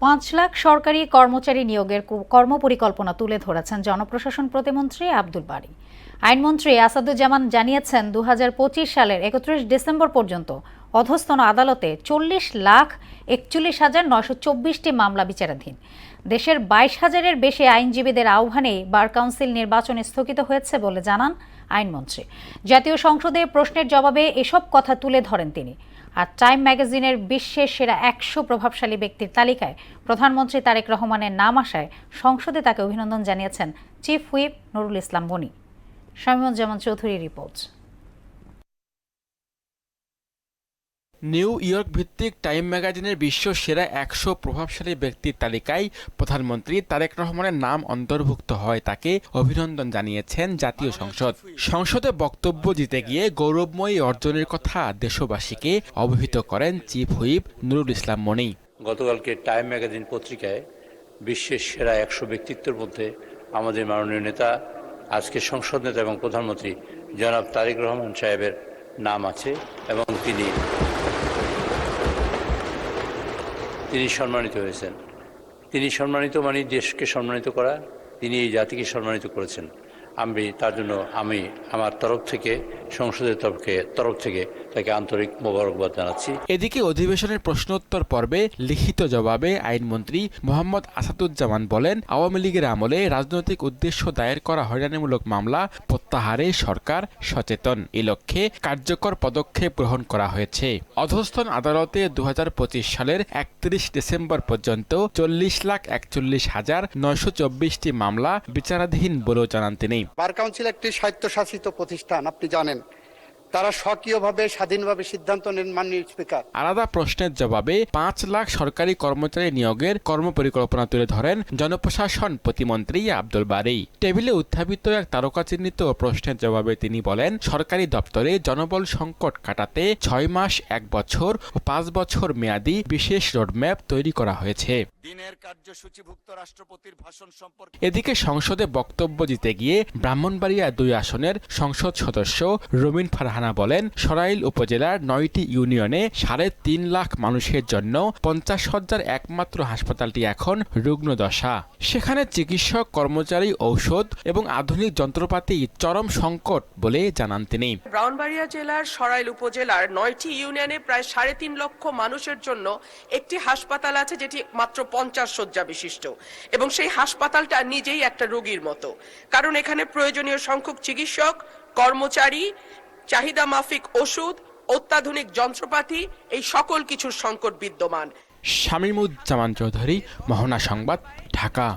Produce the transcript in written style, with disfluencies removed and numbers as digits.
৫ লাখ সরকারি কর্মচারী নিয়োগের কর্মপরিকল্পনা তুলে ধরেছেন জনপ্রশাসন প্রতিমন্ত্রী আব্দুল বারী। আইনমন্ত্রী আসাদুজ্জামান জানিয়েছেন ২০২৫ সালের ৩১ ডিসেম্বর পর্যন্ত অধস্তন আদালতে ৪০,৪১,৯২৪টি মামলা বিচারাধীন। দেশের ২২,০০০-এর বেশি আইনজীবীদের আহ্বানে বার কাউন্সিল নির্বাচন স্থগিত হয়েছে বলে জানান আইনমন্ত্রী। জাতীয় সংসদে প্রশ্নের জবাবে এসব কথা তুলে ধরেন তিনি। আর টাইম ম্যাগাজিনের বিশ্বের সেরা ১০০ প্রভাবশালী ব্যক্তির তালিকায় প্রধানমন্ত্রী তারেক রহমানের নাম আসায় সংসদে তাকে অভিনন্দন জানিয়েছেন chief whip Nurul Islam Moni. Shamimuzzaman Chowdhury report. New York ভিত্তিক টাইম ম্যাগাজিনের বিশ্ব সেরা ১০০ প্রভাবশালী ব্যক্তির তালিকায় প্রধানমন্ত্রী তারেক রহমানের নাম অন্তর্ভুক্ত হয় তাকে অভিনন্দন জানিয়েছেন জাতীয় সংসদ। সংসদে বক্তব্য দিতে গিয়ে গৌরবময়ী অর্জনের কথা দেশবাসীকে অবহিত করেন চিফ হুইপ নুরুল ইসলাম মনি। গতকালকে টাইম ম্যাগাজিন পত্রিকায় বিশ্বের সেরা ১০০ ব্যক্তিত্বের মধ্যে আমাদের মাননীয় নেতা, আজকে সংসদ নেতা এবং প্রধানমন্ত্রী জনাব তারেক রহমান সাহেবের নাম আছে এবং তিনি সম্মানিত হয়েছেন। তিনি সম্মানিত মানে দেশকে সম্মানিত করা, তিনি এই জাতিকে সম্মানিত করেছেন। আমি তার জন্য আমার তরফ থেকে সংসদের তরফ থেকে তাকে আন্তরিক মোবারকবাদ জানাচ্ছি। এদিকে অধিবেশনের প্রশ্নোত্তর পর্বে লিখিত জবাবে আইনমন্ত্রী মোহাম্মদ আসাদুজ্জামান বলেন, আওয়ামী লীগের আমলে রাজনৈতিক উদ্দেশ্য দায়ের করা হয়রানিমূলক মামলা প্রত্যাহারে সরকার সচেতন। এ লক্ষ্যে কার্যকর পদক্ষেপ গ্রহণ করা হয়েছে। অধস্তন আদালতে ২০২৫ সালের ৩১ ডিসেম্বর পর্যন্ত ৪০,৪১,৯২৪টি মামলা বিচারাধীন বলেও জানান তিনি। বার কাউন্সিল একটি স্বায়ত্তশাসিত প্রতিষ্ঠান, আপনি জানেন। তারা স্বকীয়ভাবে স্বাধীনভাবে সিদ্ধান্ত নেন। মাননীয় স্পিকার, আলাদা প্রশ্নের জবাবে ৫ লাখ সরকারি কর্মচারী নিয়োগের কর্মপরিকল্পনা তুলে ধরেন জনপ্রশাসন প্রতিমন্ত্রী আব্দুল বারী। টেবিলে উত্থাপিত এক তারকাচিহ্নিত প্রশ্নের জবাবে তিনি বলেন, সরকারি দপ্তরে জনবল সংকট কাটাতে ৬ মাস, ১ বছর ও ৫ বছর মেয়াদী বিশেষ রোডম্যাপ তৈরি করা হয়েছে। দিনের কার্যসূচিভুক্ত রাষ্ট্রপতির ভাষণ সম্পর্কে এদিকে সংসদে বক্তব্য দিতে গিয়ে ব্রাহ্মণবাড়িয়া ২ আসনের সংসদ সদস্য রবিন ফারহানা বলেন, সরাইল উপজেলার ৯টি ইউনিয়নে ৩.৫ লাখ মানুষের জন্য ৫০,০০০ একমাত্র হাসপাতালটি এখন রুগ্নদশা। সেখানে চিকিৎসক, কর্মচারী, ঔষধ এবং আধুনিক যন্ত্রপাতি চরম সংকট বলে জানান তিনি। ব্রাহ্মণবাড়িয়া জেলার সরাইল উপজেলার ৯টি ইউনিয়নে প্রায় ৩.৫ লক্ষ মানুষের জন্য একটি হাসপাতাল আছে, যেটি মাত্র ৫০ শয্যা বিশিষ্ট, এবং সেই হাসপাতালটা নিজেই একটা রোগীর মতো, কারণ এখানে প্রয়োজনীয় সংখ্যক চিকিৎসক, কর্মচারী, চাহিদা মাফিক ওষুধ, অত্যাধুনিক যন্ত্রপাতি, এই সকল কিছুর সংকট বিদ্যমান। শামীমুজ্জামান চৌধুরী, মোহনা সংবাদ, ঢাকা।